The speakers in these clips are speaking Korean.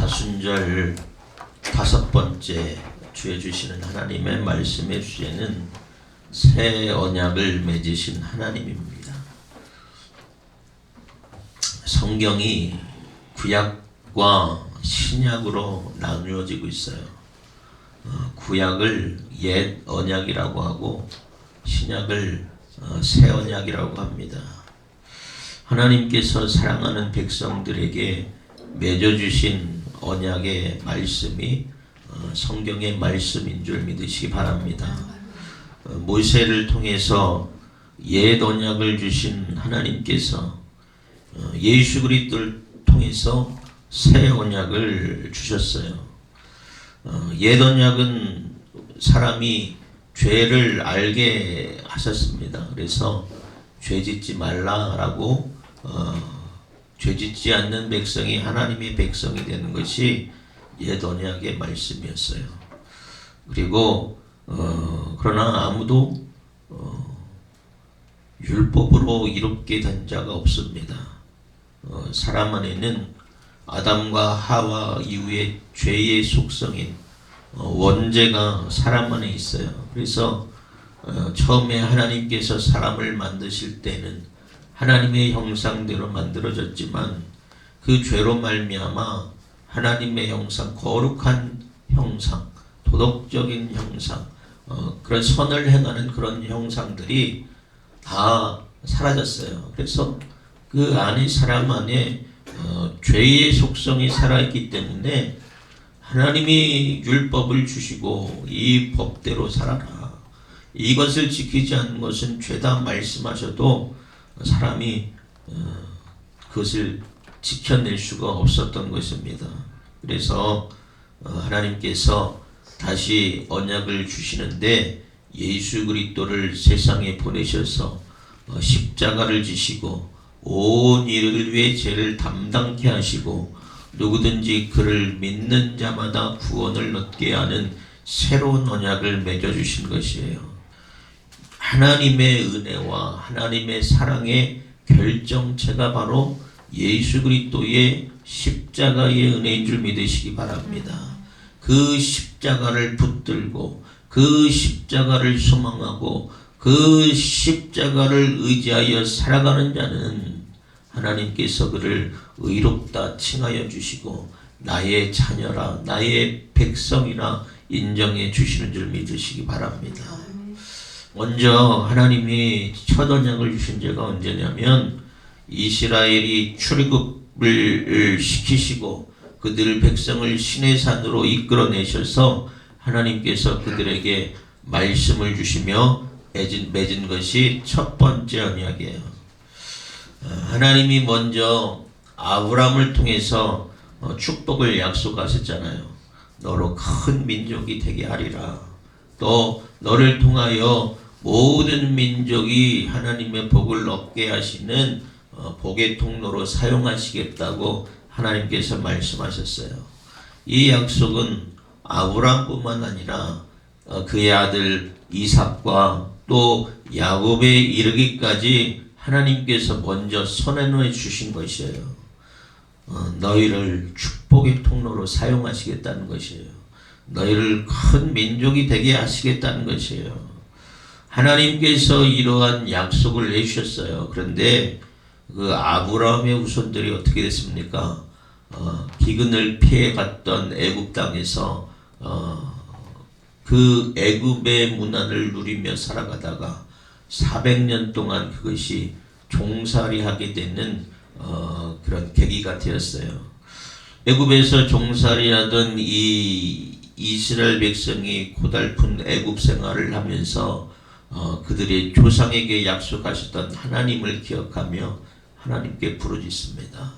사순절 5번째 주에 주시는 하나님의 말씀의 주제는 새 언약을 맺으신 하나님입니다. 성경이 구약과 신약으로 나누어지고 있어요. 구약을 옛 언약이라고 하고 신약을 새 언약이라고 합니다. 하나님께서 사랑하는 백성들에게 맺어주신 언약의 말씀이 성경의 말씀인 줄 믿으시기 바랍니다. 모세를 통해서 옛 언약을 주신 하나님께서 예수 그리스도를 통해서 새 언약을 주셨어요. 옛 언약은 사람이 죄를 알게 하셨습니다. 그래서 죄 짓지 말라라고 죄 짓지 않는 백성이 하나님의 백성이 되는 것이 옛 언약의 말씀이었어요. 그리고 그러나 아무도 율법으로 이롭게 된 자가 없습니다. 사람 안에는 아담과 하와 이후에 죄의 속성인 원죄가 사람 안에 있어요. 그래서 처음에 하나님께서 사람을 만드실 때는 하나님의 형상대로 만들어졌지만 그 죄로 말미암아 하나님의 형상, 거룩한 형상, 도덕적인 형상, 그런 선을 행하는 그런 형상들이 다 사라졌어요. 그래서 그 안에 사람 안에 죄의 속성이 살아있기 때문에 하나님이 율법을 주시고 이 법대로 살아라, 이것을 지키지 않는 것은 죄다 말씀하셔도 사람이 그것을 지켜낼 수가 없었던 것입니다. 그래서 하나님께서 다시 언약을 주시는데 예수 그리스도를 세상에 보내셔서 십자가를 지시고 온 이를 위해 죄를 담당케 하시고 누구든지 그를 믿는 자마다 구원을 얻게 하는 새로운 언약을 맺어주신 것이에요. 하나님의 은혜와 하나님의 사랑의 결정체가 바로 예수 그리스도의 십자가의 은혜인 줄 믿으시기 바랍니다. 그 십자가를 붙들고 그 십자가를 소망하고 그 십자가를 의지하여 살아가는 자는 하나님께서 그를 의롭다 칭하여 주시고 나의 자녀라, 나의 백성이라 인정해 주시는 줄 믿으시기 바랍니다. 먼저 하나님이 첫 언약을 주신 죄가 언제냐면 이스라엘이 출애굽을 시키시고 그들 백성을 시내산으로 이끌어내셔서 하나님께서 그들에게 말씀을 주시며 맺은 것이 첫 번째 언약이에요. 하나님이 먼저 아브라함을 통해서 축복을 약속하셨잖아요. 너로 큰 민족이 되게 하리라. 또 너를 통하여 모든 민족이 하나님의 복을 얻게 하시는 복의 통로로 사용하시겠다고 하나님께서 말씀하셨어요. 이 약속은 아브라함뿐만 아니라 그의 아들 이삭과 또 야곱에 이르기까지 하나님께서 먼저 선언해 주신 것이에요. 너희를 축복의 통로로 사용하시겠다는 것이에요. 너희를 큰 민족이 되게 하시겠다는 것이에요. 하나님께서 이러한 약속을 내주셨어요. 그런데 그 아브라함의 후손들이 어떻게 됐습니까? 기근을 피해 갔던 애굽 땅에서 그 애굽의 문화를 누리며 살아가다가 400년 동안 그것이 종살이하게 되는 그런 계기가 되었어요. 애굽에서 종살이하던 이 이스라엘 백성이 고달픈 애굽 생활을 하면서 그들의 조상에게 약속하셨던 하나님을 기억하며 하나님께 부르짖습니다.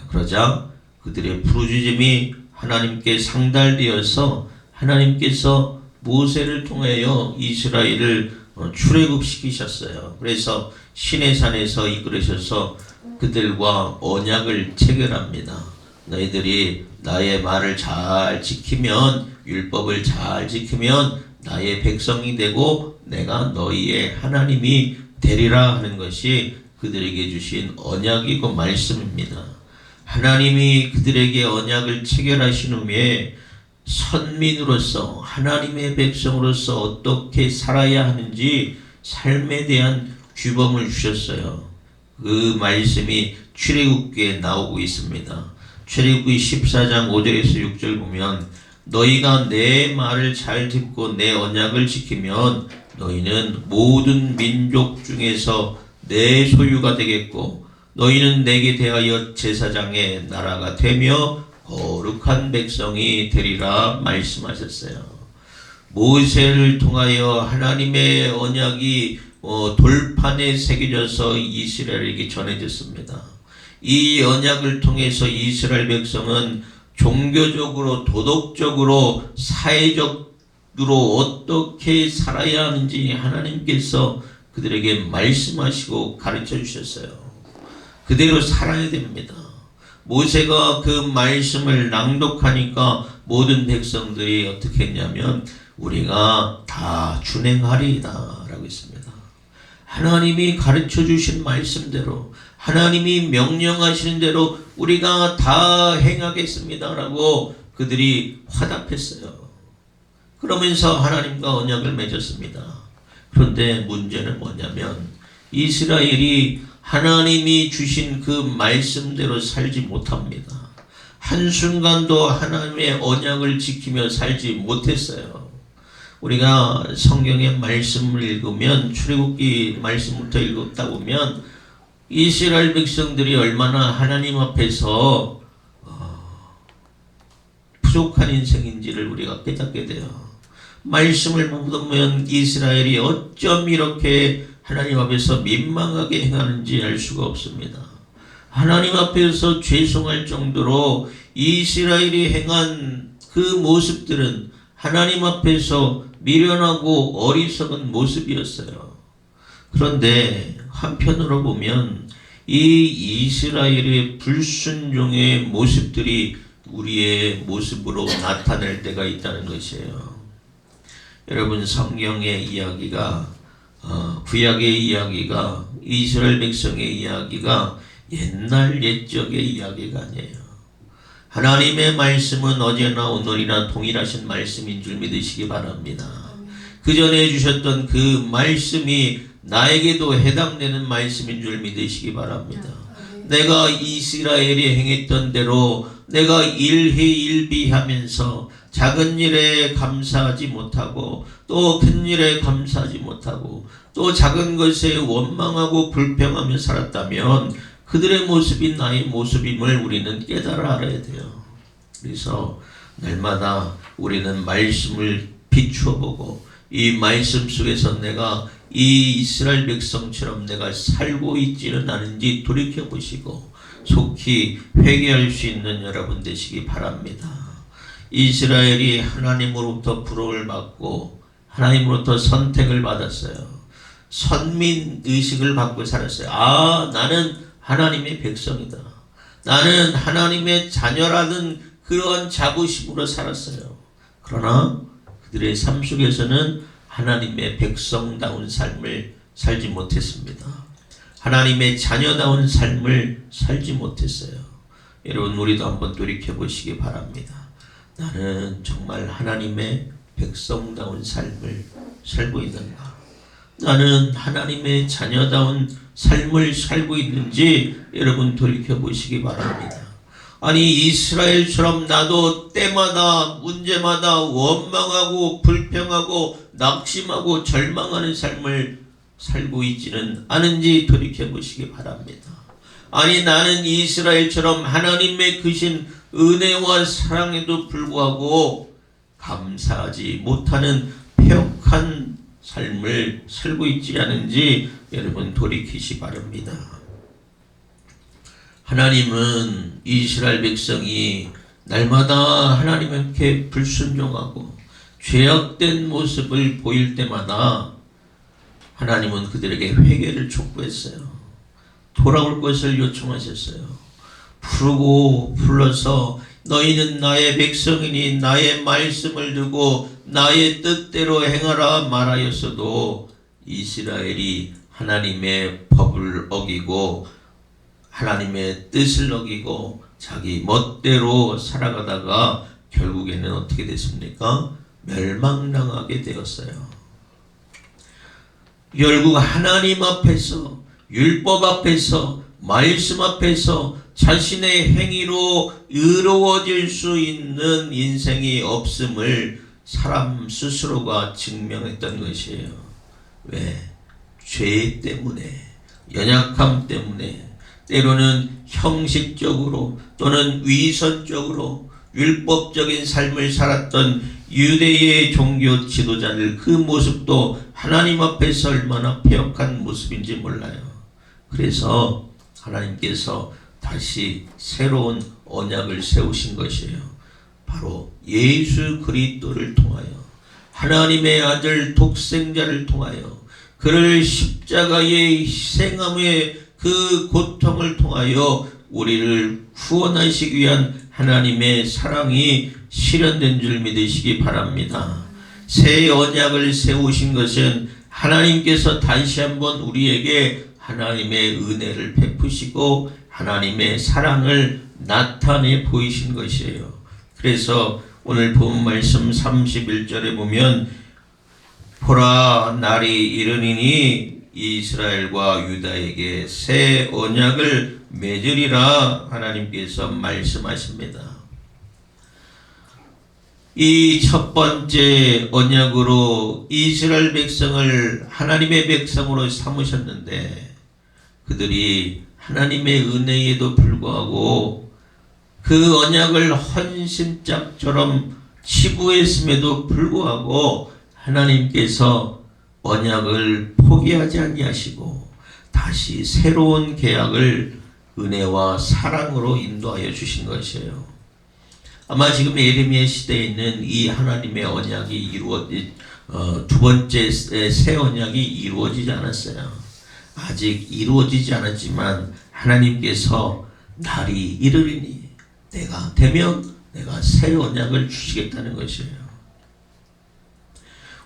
그러자 그들의 부르짖음이 하나님께 상달되어서 하나님께서 모세를 통하여 이스라엘을 출애굽시키셨어요. 그래서 시내산에서 이끌으셔서 그들과 언약을 체결합니다. 너희들이 나의 말을 잘 지키면, 율법을 잘 지키면 나의 백성이 되고 내가 너희의 하나님이 되리라 하는 것이 그들에게 주신 언약이고 말씀입니다. 하나님이 그들에게 언약을 체결하신 후에 선민으로서 하나님의 백성으로서 어떻게 살아야 하는지 삶에 대한 규범을 주셨어요. 그 말씀이 출애굽기에 나오고 있습니다. 출애굽기 14장 5절에서 6절 보면 너희가 내 말을 잘 듣고 내 언약을 지키면 너희는 모든 민족 중에서 내 소유가 되겠고 너희는 내게 대하여 제사장의 나라가 되며 거룩한 백성이 되리라 말씀하셨어요. 모세를 통하여 하나님의 언약이 돌판에 새겨져서 이스라엘에게 전해졌습니다. 이 언약을 통해서 이스라엘 백성은 종교적으로, 도덕적으로, 사회적으로 어떻게 살아야 하는지 하나님께서 그들에게 말씀하시고 가르쳐 주셨어요. 그대로 살아야 됩니다. 모세가 그 말씀을 낭독하니까 모든 백성들이 어떻게 했냐면 우리가 다 준행하리이다 라고 했습니다. 하나님이 가르쳐 주신 말씀대로, 하나님이 명령하시는 대로 우리가 다 행하겠습니다 라고 그들이 화답했어요. 그러면서 하나님과 언약을 맺었습니다. 그런데 문제는 뭐냐면 이스라엘이 하나님이 주신 그 말씀대로 살지 못합니다. 한순간도 하나님의 언약을 지키며 살지 못했어요. 우리가 성경의 말씀을 읽으면 출애굽기 말씀부터 읽다 보면 이스라엘 백성들이 얼마나 하나님 앞에서 부족한 인생인지를 우리가 깨닫게 돼요. 말씀을 보면 이스라엘이 어쩜 이렇게 하나님 앞에서 민망하게 행하는지 알 수가 없습니다. 하나님 앞에서 죄송할 정도로 이스라엘이 행한 그 모습들은 하나님 앞에서 미련하고 어리석은 모습이었어요. 그런데 한편으로 보면 이 이스라엘의 불순종의 모습들이 우리의 모습으로 나타날 때가 있다는 것이에요. 여러분, 성경의 이야기가 구약의 이야기가, 이스라엘 백성의 이야기가 옛날 옛적의 이야기가 아니에요. 하나님의 말씀은 어제나 오늘이나 동일하신 말씀인 줄 믿으시기 바랍니다. 그 전에 주셨던 그 말씀이 나에게도 해당되는 말씀인 줄 믿으시기 바랍니다. 내가 이스라엘이 행했던 대로 내가 일희일비하면서 작은 일에 감사하지 못하고 또 큰 일에 감사하지 못하고 또 작은 것에 원망하고 불평하며 살았다면 그들의 모습이 나의 모습임을 우리는 깨달아 알아야 돼요. 그래서 날마다 우리는 말씀을 비추어 보고 이 말씀 속에서 내가 이 이스라엘 백성처럼 내가 살고 있지는 않은지 돌이켜 보시고 속히 회개할 수 있는 여러분 되시기 바랍니다. 이스라엘이 하나님으로부터 부름을 받고 하나님으로부터 선택을 받았어요. 선민의식을 갖고 살았어요. 나는 하나님의 백성이다. 나는 하나님의 자녀라는 그러한 자부심으로 살았어요. 그러나 그들의 삶 속에서는 하나님의 백성다운 삶을 살지 못했습니다. 하나님의 자녀다운 삶을 살지 못했어요. 여러분, 우리도 한번 돌이켜 보시기 바랍니다. 나는 정말 하나님의 백성다운 삶을 살고 있는가? 나는 하나님의 자녀다운 삶을 살고 있는지 여러분 돌이켜 보시기 바랍니다. 아니, 이스라엘처럼 나도 때마다 문제마다 원망하고 불평하고 낙심하고 절망하는 삶을 살고 있지는 않은지 돌이켜 보시기 바랍니다. 아니, 나는 이스라엘처럼 하나님의 크신 은혜와 사랑에도 불구하고 감사하지 못하는 폐역한 삶을 살고 있지 않은지 여러분 돌이키시 바랍니다. 하나님은 이스라엘 백성이 날마다 하나님께 불순종하고 죄악된 모습을 보일 때마다 하나님은 그들에게 회개를 촉구했어요. 돌아올 것을 요청하셨어요. 부르고 불러서 너희는 나의 백성이니 나의 말씀을 두고 나의 뜻대로 행하라 말하였어도 이스라엘이 하나님의 법을 어기고 하나님의 뜻을 어기고 자기 멋대로 살아가다가 결국에는 어떻게 됐습니까? 멸망당하게 되었어요. 결국 하나님 앞에서, 율법 앞에서, 말씀 앞에서 자신의 행위로 의로워질 수 있는 인생이 없음을 사람 스스로가 증명했던 것이에요. 왜? 죄 때문에, 연약함 때문에, 때로는 형식적으로 또는 위선적으로 율법적인 삶을 살았던 유대의 종교 지도자들, 그 모습도 하나님 앞에서 얼마나 패역한 모습인지 몰라요. 그래서 하나님께서 다시 새로운 언약을 세우신 것이에요. 바로 예수 그리스도를 통하여, 하나님의 아들 독생자를 통하여, 그를 십자가의 희생함의 그 고통을 통하여 우리를 구원하시기 위한 하나님의 사랑이 실현된 줄 믿으시기 바랍니다. 새 언약을 세우신 것은 하나님께서 다시 한번 우리에게 하나님의 은혜를 베푸시고 하나님의 사랑을 나타내 보이신 것이에요. 그래서 오늘 본 말씀 31절에 보면, 보라, 날이 이르니니 이스라엘과 유다에게 새 언약을 맺으리라 하나님께서 말씀하십니다. 이 첫 번째 언약으로 이스라엘 백성을 하나님의 백성으로 삼으셨는데, 그들이 하나님의 은혜에도 불구하고 그 언약을 헌신짝처럼 치부했음에도 불구하고 하나님께서 언약을 포기하지 아니하시고 다시 새로운 계약을 은혜와 사랑으로 인도하여 주신 것이에요. 아마 지금 예레미야 시대에 있는 이 하나님의 언약이 두 번째 새 언약이 이루어지지 않았어요. 아직 이루어지지 않았지만 하나님께서 날이 이르리니 내가 되면 내가 새 언약을 주시겠다는 것이에요.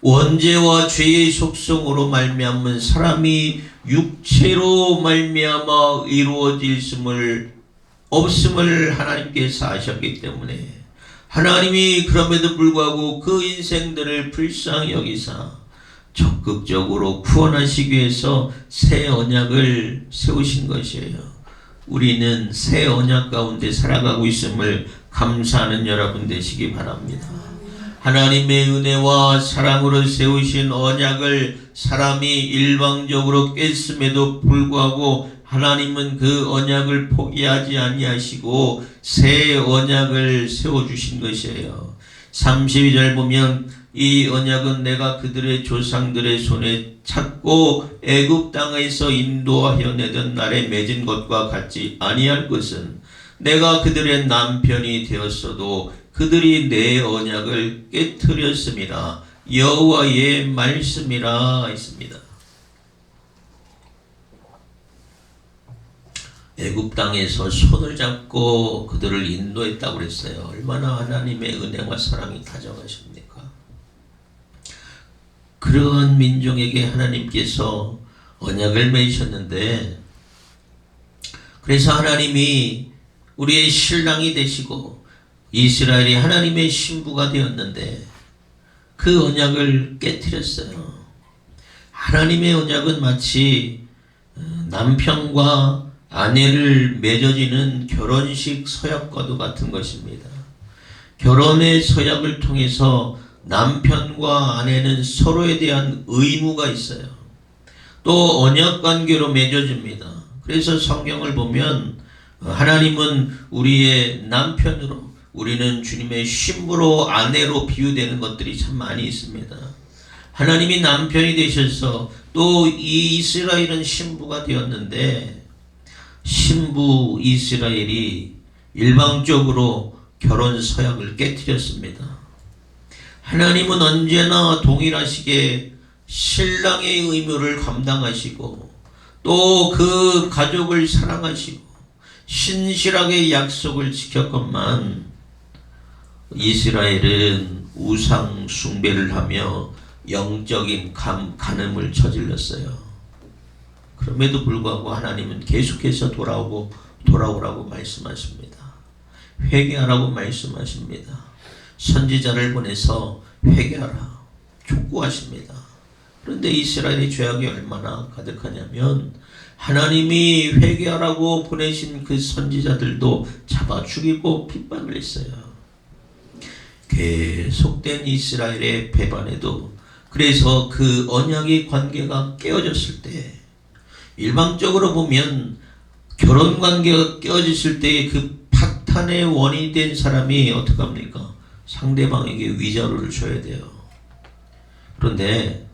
원죄와 죄의 속성으로 말미암은 사람이 육체로 말미암아 이루어질 없음을 하나님께서 아셨기 때문에 하나님이 그럼에도 불구하고 그 인생들을 불쌍히 여기사 적극적으로 구원하시기 위해서 새 언약을 세우신 것이에요. 우리는 새 언약 가운데 살아가고 있음을 감사하는 여러분 되시기 바랍니다. 하나님의 은혜와 사랑으로 세우신 언약을 사람이 일방적으로 깼음에도 불구하고 하나님은 그 언약을 포기하지 아니하시고 새 언약을 세워주신 것이에요. 32절 보면, 이 언약은 내가 그들의 조상들의 손에 찾고 애굽 땅에서 인도하여 내던 날에 맺은 것과 같지 아니할 것은, 내가 그들의 남편이 되었어도 그들이 내 언약을 깨트렸습니다. 여호와의 말씀이라 했습니다. 애굽 땅에서 손을 잡고 그들을 인도했다고 그랬어요. 얼마나 하나님의 은혜와 사랑이 다정하십니까? 그러한 민족에게 하나님께서 언약을 맺으셨는데, 그래서 하나님이 우리의 신랑이 되시고 이스라엘이 하나님의 신부가 되었는데 그 언약을 깨트렸어요. 하나님의 언약은 마치 남편과 아내를 맺어지는 결혼식 서약과도 같은 것입니다. 결혼의 서약을 통해서 남편과 아내는 서로에 대한 의무가 있어요. 또 언약관계로 맺어집니다. 그래서 성경을 보면 하나님은 우리의 남편으로, 우리는 주님의 신부로, 아내로 비유되는 것들이 참 많이 있습니다. 하나님이 남편이 되셔서 또 이 이스라엘은 신부가 되었는데, 신부 이스라엘이 일방적으로 결혼 서약을 깨트렸습니다. 하나님은 언제나 동일하시게 신랑의 의무를 감당하시고 또 그 가족을 사랑하시고 신실하게 약속을 지켰건만, 이스라엘은 우상 숭배를 하며 영적인 간음을 저질렀어요. 그럼에도 불구하고 하나님은 계속해서 돌아오라고 말씀하십니다. 회개하라고 말씀하십니다. 선지자를 보내서 회개하라 촉구하십니다. 그런데 이스라엘의 죄악이 얼마나 가득하냐면 하나님이 회개하라고 보내신 그 선지자들도 잡아 죽이고 핍박을 했어요. 계속된 이스라엘의 배반에도 그래서 그 언약의 관계가 깨어졌을 때 일방적으로 보면 결혼 관계가 깨어졌을 때의 그 파탄의 원인이 된 사람이 어떻게 합니까? 상대방에게 위자료를 줘야 돼요. 그런데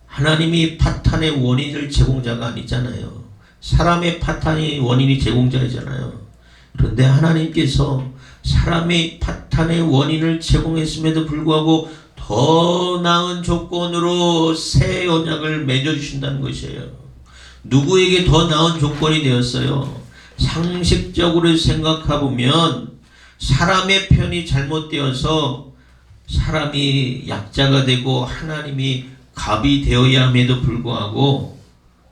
하나님이 파탄의 원인을 제공자가 아니잖아요. 사람의 파탄의 원인이 제공자이잖아요. 그런데 하나님께서 사람의 파탄의 원인을 제공했음에도 불구하고 더 나은 조건으로 새 언약을 맺어주신다는 것이에요. 누구에게 더 나은 조건이 되었어요? 상식적으로 생각해보면 사람의 편이 잘못되어서 사람이 약자가 되고 하나님이 갑이 되어야 함에도 불구하고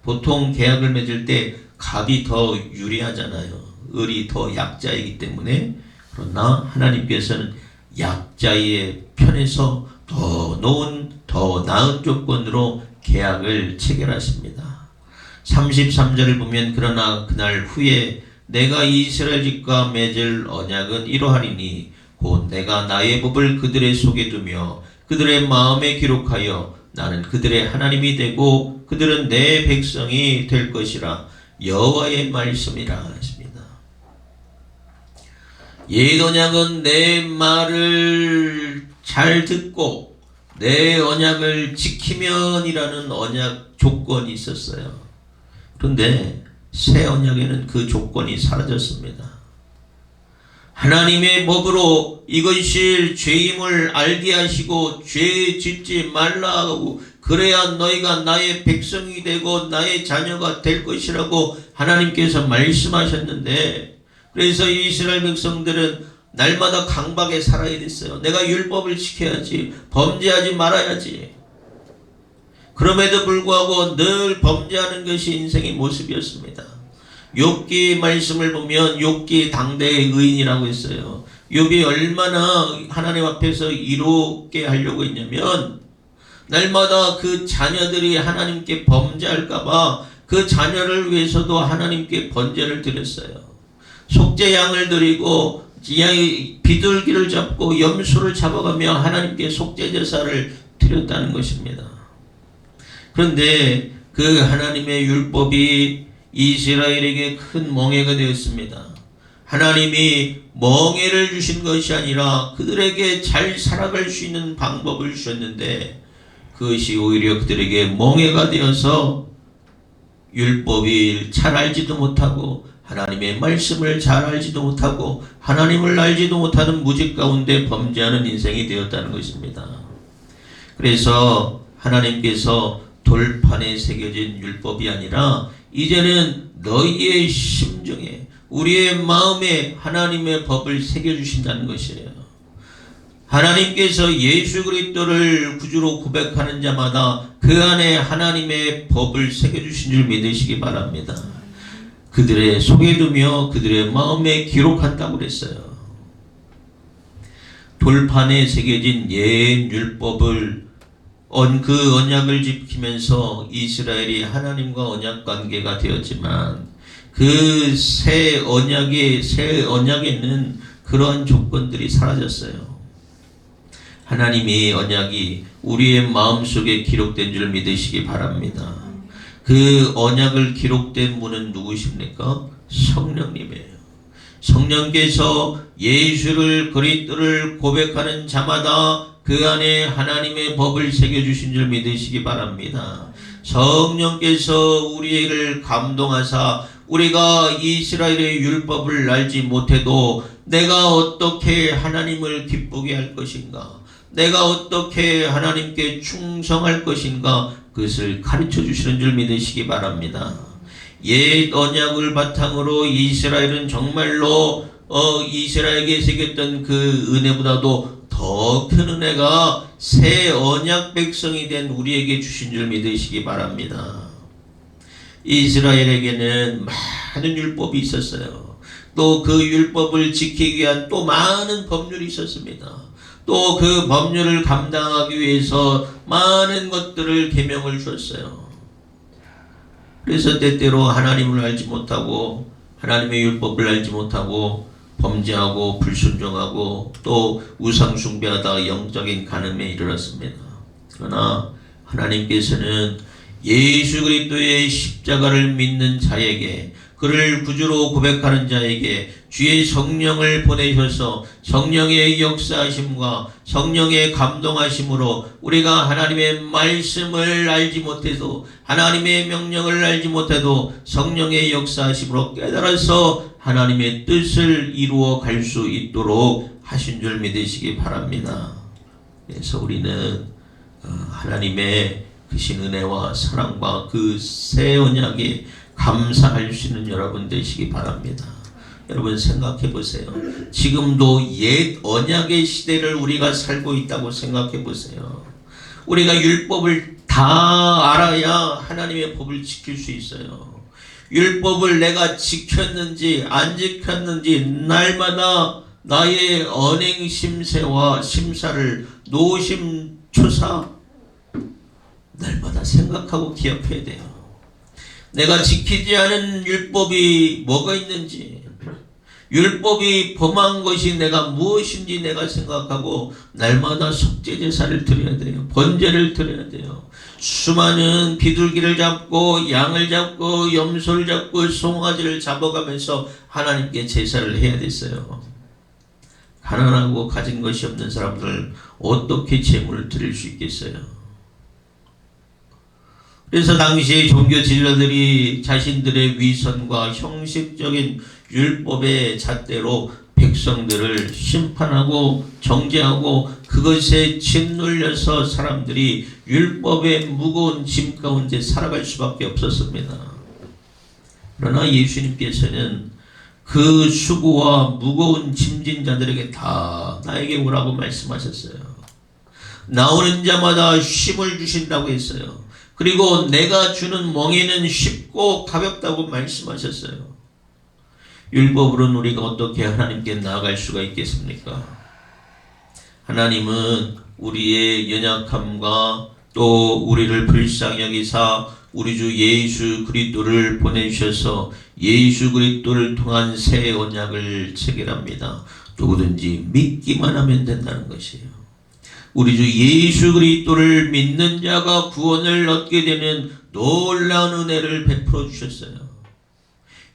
보통 계약을 맺을 때 갑이 더 유리하잖아요. 을이 더 약자이기 때문에. 그러나 하나님께서는 약자의 편에서 더 나은 조건으로 계약을 체결하십니다. 33절을 보면 그러나 그날 후에 내가 이스라엘 집과 맺을 언약은 이러하리니 곧 내가 나의 법을 그들의 속에 두며 그들의 마음에 기록하여 나는 그들의 하나님이 되고 그들은 내 백성이 될 것이라 여호와의 말씀이라 하십니다. 옛 언약은 내 말을 잘 듣고 내 언약을 지키면이라는 언약 조건이 있었어요. 그런데 새 언약에는 그 조건이 사라졌습니다. 하나님의 법으로 이것이 죄임을 알게 하시고 죄 짓지 말라 하고 그래야 너희가 나의 백성이 되고 나의 자녀가 될 것이라고 하나님께서 말씀하셨는데 그래서 이스라엘 백성들은 날마다 강박에 살아야 됐어요. 내가 율법을 지켜야지 범죄하지 말아야지. 그럼에도 불구하고 늘 범죄하는 것이 인생의 모습이었습니다. 욥기 말씀을 보면 욥기 당대의 의인이라고 했어요. 욥이 얼마나 하나님 앞에서 이롭게 하려고 했냐면 날마다 그 자녀들이 하나님께 범죄할까봐 그 자녀를 위해서도 하나님께 번제를 드렸어요. 속죄양을 드리고 비둘기를 잡고 염소를 잡아가며 하나님께 속죄제사를 드렸다는 것입니다. 그런데 그 하나님의 율법이 이스라엘에게 큰 멍해가 되었습니다. 하나님이 멍해를 주신 것이 아니라 그들에게 잘 살아갈 수 있는 방법을 주셨는데 그것이 오히려 그들에게 멍해가 되어서 율법을 잘 알지도 못하고 하나님의 말씀을 잘 알지도 못하고 하나님을 알지도 못하는 무지 가운데 범죄하는 인생이 되었다는 것입니다. 그래서 하나님께서 돌판에 새겨진 율법이 아니라 이제는 너희의 심정에 우리의 마음에 하나님의 법을 새겨주신다는 것이에요. 하나님께서 예수 그리스도를 구주로 고백하는 자마다 그 안에 하나님의 법을 새겨주신 줄 믿으시기 바랍니다. 그들의 속에 두며 그들의 마음에 기록한다고 그랬어요. 돌판에 새겨진 옛 율법을 그 언약을 지키면서 이스라엘이 하나님과 언약 관계가 되었지만 그 새 언약에는 그러한 조건들이 사라졌어요. 하나님의 언약이 우리의 마음속에 기록된 줄 믿으시기 바랍니다. 그 언약을 기록된 분은 누구십니까? 성령님이에요. 성령께서 예수를 그리스도를 고백하는 자마다 그 안에 하나님의 법을 새겨주신 줄 믿으시기 바랍니다. 성령께서 우리를 감동하사 우리가 이스라엘의 율법을 알지 못해도 내가 어떻게 하나님을 기쁘게 할 것인가, 내가 어떻게 하나님께 충성할 것인가, 그것을 가르쳐 주시는 줄 믿으시기 바랍니다. 옛 언약을 바탕으로 이스라엘은 정말로 이스라엘에게 새겼던 그 은혜보다도 더 큰 은혜가 새 언약 백성이 된 우리에게 주신 줄 믿으시기 바랍니다. 이스라엘에게는 많은 율법이 있었어요. 또 그 율법을 지키기 위한 또 많은 법률이 있었습니다. 또 그 법률을 감당하기 위해서 많은 것들을 계명을 줬어요. 그래서 때때로 하나님을 알지 못하고 하나님의 율법을 알지 못하고 범죄하고 불순종하고 또 우상 숭배하다 영적인 간음에 이르렀습니다. 그러나 하나님께서는 예수 그리스도의 십자가를 믿는 자에게, 그를 구주로 고백하는 자에게 주의 성령을 보내셔서 성령의 역사하심과 성령의 감동하심으로 우리가 하나님의 말씀을 알지 못해도, 하나님의 명령을 알지 못해도 성령의 역사하심으로 깨달아서 하나님의 뜻을 이루어 갈 수 있도록 하신 줄 믿으시기 바랍니다. 그래서 우리는 하나님의 크신 은혜와 사랑과 그 새 언약에 감사할 수 있는 여러분 되시기 바랍니다. 여러분 생각해 보세요. 지금도 옛 언약의 시대를 우리가 살고 있다고 생각해 보세요. 우리가 율법을 다 알아야 하나님의 법을 지킬 수 있어요. 율법을 내가 지켰는지 안 지켰는지 날마다 나의 언행 심세와 심사를 노심초사 날마다 생각하고 기억해야 돼요. 내가 지키지 않은 율법이 뭐가 있는지, 율법이 범한 것이 내가 무엇인지 내가 생각하고 날마다 속죄제사를 드려야 돼요. 번제를 드려야 돼요. 수많은 비둘기를 잡고 양을 잡고 염소를 잡고 송아지를 잡아가면서 하나님께 제사를 해야 됐어요. 가난하고 가진 것이 없는 사람들 어떻게 제물을 드릴 수 있겠어요? 그래서 당시 종교 지도자들이 자신들의 위선과 형식적인 율법의 잣대로 백성들을 심판하고 정죄하고 그것에 짓눌려서 사람들이 율법의 무거운 짐 가운데 살아갈 수밖에 없었습니다. 그러나 예수님께서는 그 수고와 무거운 짐진 자들에게 다 나에게 오라고 말씀하셨어요. 나오는 자마다 쉼을 주신다고 했어요. 그리고 내가 주는 멍에는 쉽고 가볍다고 말씀하셨어요. 율법으로는 우리가 어떻게 하나님께 나아갈 수가 있겠습니까? 하나님은 우리의 연약함과 또 우리를 불쌍히 여기사 우리 주 예수 그리스도를 보내주셔서 예수 그리스도를 통한 새 언약을 체결합니다. 누구든지 믿기만 하면 된다는 것이에요. 우리 주 예수 그리스도를 믿는 자가 구원을 얻게 되는 놀라운 은혜를 베풀어 주셨어요.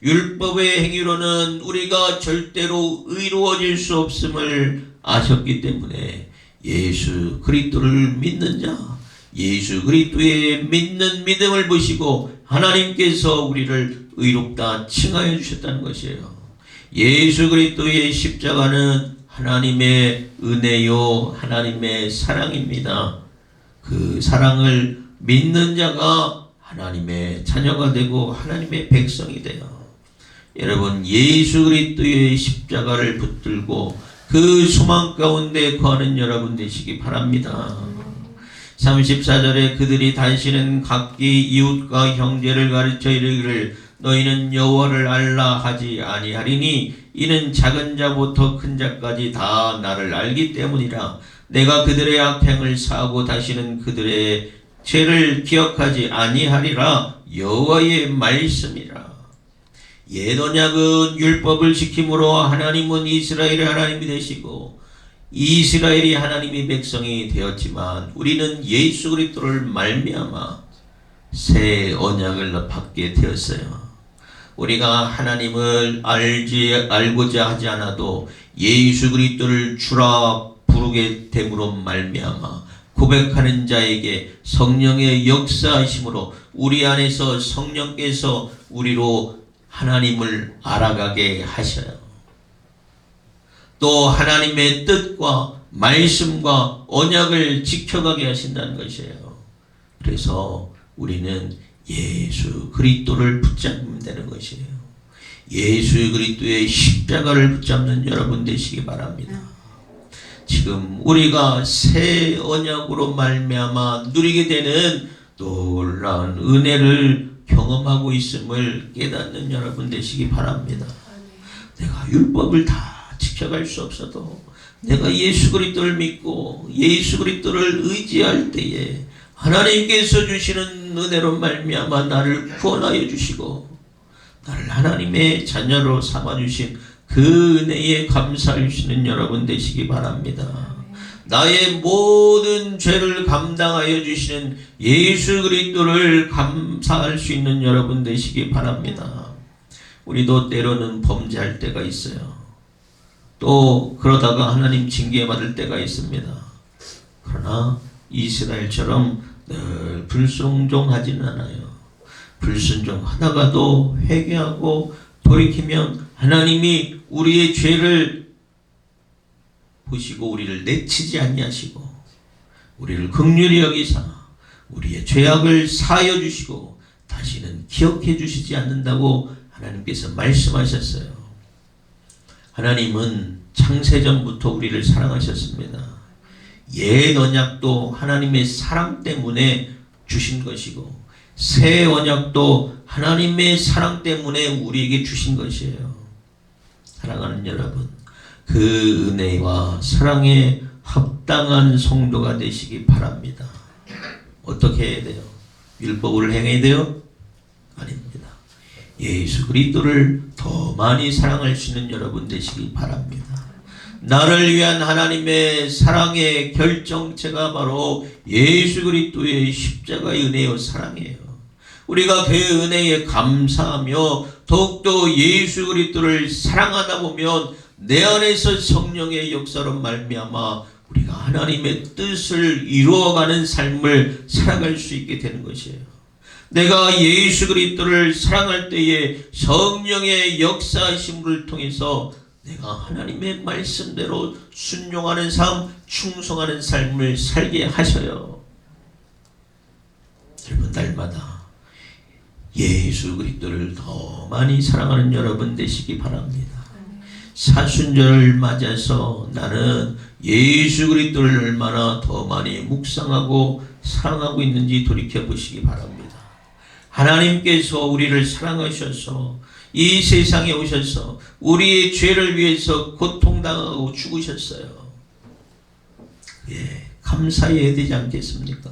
율법의 행위로는 우리가 절대로 의로워질 수 없음을 아셨기 때문에 예수 그리스도를 믿는 자, 예수 그리스도의 믿는 믿음을 보시고 하나님께서 우리를 의롭다 칭하여 주셨다는 것이에요. 예수 그리스도의 십자가는 하나님의 은혜요 하나님의 사랑입니다. 그 사랑을 믿는 자가 하나님의 자녀가 되고 하나님의 백성이 돼요. 여러분 예수 그리스도의 십자가를 붙들고 그 소망 가운데 거하는 여러분 되시기 바랍니다. 34절에 그들이 다시는 각기 이웃과 형제를 가르쳐 이르기를 너희는 여호와를 알라 하지 아니하리니 이는 작은 자부터 큰 자까지 다 나를 알기 때문이라. 내가 그들의 악행을 사하고 다시는 그들의 죄를 기억하지 아니하리라. 여호와의 말씀이라. 옛 언약은 율법을 지킴으로 하나님은 이스라엘의 하나님이 되시고 이스라엘이 하나님의 백성이 되었지만 우리는 예수 그리스도를 말미암아 새 언약을 받게 되었어요. 우리가 하나님을 알고자 하지 않아도 예수 그리스도를 주라 부르게 됨으로 말미암아 고백하는 자에게 성령의 역사하심으로 우리 안에서 성령께서 우리로 하나님을 알아가게 하셔요. 또 하나님의 뜻과 말씀과 언약을 지켜가게 하신다는 것이에요. 그래서 우리는 예수 그리스도를 붙잡으면 되는 것이에요. 예수 그리스도의 십자가를 붙잡는 여러분 되시기 바랍니다. 지금 우리가 새 언약으로 말미암아 누리게 되는 놀라운 은혜를 경험하고 있음을 깨닫는 여러분 되시기 바랍니다. 내가 율법을 다 지켜갈 수 없어도 내가 예수 그리스도를 믿고 예수 그리스도를 의지할 때에 하나님께서 주시는 은혜로 말미암아 나를 구원하여 주시고 나를 하나님의 자녀로 삼아주신 그 은혜에 감사할 수 있는 여러분 되시기 바랍니다. 나의 모든 죄를 감당하여 주시는 예수 그리스도를 감사할 수 있는 여러분 되시기 바랍니다. 우리도 때로는 범죄할 때가 있어요. 또 그러다가 하나님 징계받을 때가 있습니다. 그러나 이스라엘처럼 늘 불순종하지는 않아요. 불순종하다가도 회개하고 돌이키면 하나님이 우리의 죄를 보시고 우리를 내치지 아니하시고 우리를 긍휼히 여기사 우리의 죄악을 사하여 주시고 다시는 기억해 주시지 않는다고 하나님께서 말씀하셨어요. 하나님은 창세전부터 우리를 사랑하셨습니다. 옛 언약도 하나님의 사랑 때문에 주신 것이고 새 언약도 하나님의 사랑 때문에 우리에게 주신 것이에요. 사랑하는 여러분, 그 은혜와 사랑에 합당한 성도가 되시기 바랍니다. 어떻게 해야 돼요? 율법을 행해야 돼요? 아닙니다. 예수 그리스도를 더 많이 사랑할 수 있는 여러분 되시기 바랍니다. 나를 위한 하나님의 사랑의 결정체가 바로 예수 그리스도의 십자가의 은혜요 사랑이에요. 우리가 그 은혜에 감사하며 더욱더 예수 그리스도를 사랑하다 보면 내 안에서 성령의 역사로 말미암아 우리가 하나님의 뜻을 이루어가는 삶을 살아갈 수 있게 되는 것이에요. 내가 예수 그리스도를 사랑할 때에 성령의 역사하심을 통해서 내가 하나님의 말씀대로 순종하는 삶, 충성하는 삶을 살게 하셔요. 여러분 날마다 예수 그리스도를 더 많이 사랑하는 여러분 되시기 바랍니다. 사순절을 맞아서 나는 예수 그리스도를 얼마나 더 많이 묵상하고 사랑하고 있는지 돌이켜 보시기 바랍니다. 하나님께서 우리를 사랑하셔서 이 세상에 오셔서 우리의 죄를 위해서 고통당하고 죽으셨어요. 예, 감사해야 되지 않겠습니까?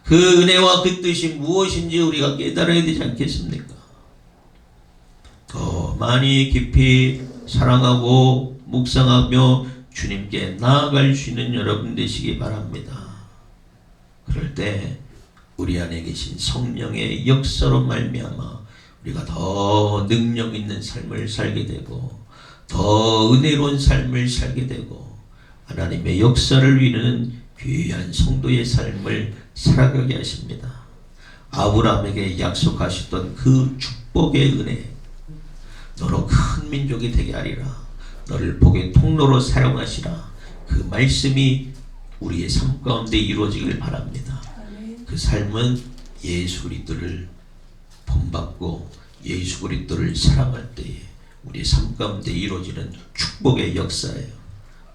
그 은혜와 그 뜻이 무엇인지 우리가 깨달아야 되지 않겠습니까? 더 많이 깊이 사랑하고 묵상하며 주님께 나아갈 수 있는 여러분 되시기 바랍니다. 그럴 때 우리 안에 계신 성령의 역사로 말미암아 우리가 더 능력 있는 삶을 살게 되고 더 은혜로운 삶을 살게 되고 하나님의 역사를 이루는 귀한 성도의 삶을 살아가게 하십니다. 아브라함에게 약속하셨던 그 축복의 은혜, 너로 큰 민족이 되게 하리라, 너를 복의 통로로 사용하시라, 그 말씀이 우리의 삶 가운데 이루어지길 바랍니다. 그 삶은 예수 그리스도를 본받고 예수 그리스도를 사랑할 때에 우리의 삶 가운데 이루어지는 축복의 역사예요.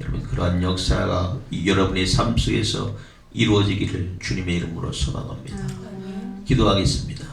여러분 그러한 역사가 여러분의 삶 속에서 이루어지기를 주님의 이름으로 소망합니다. 기도하겠습니다.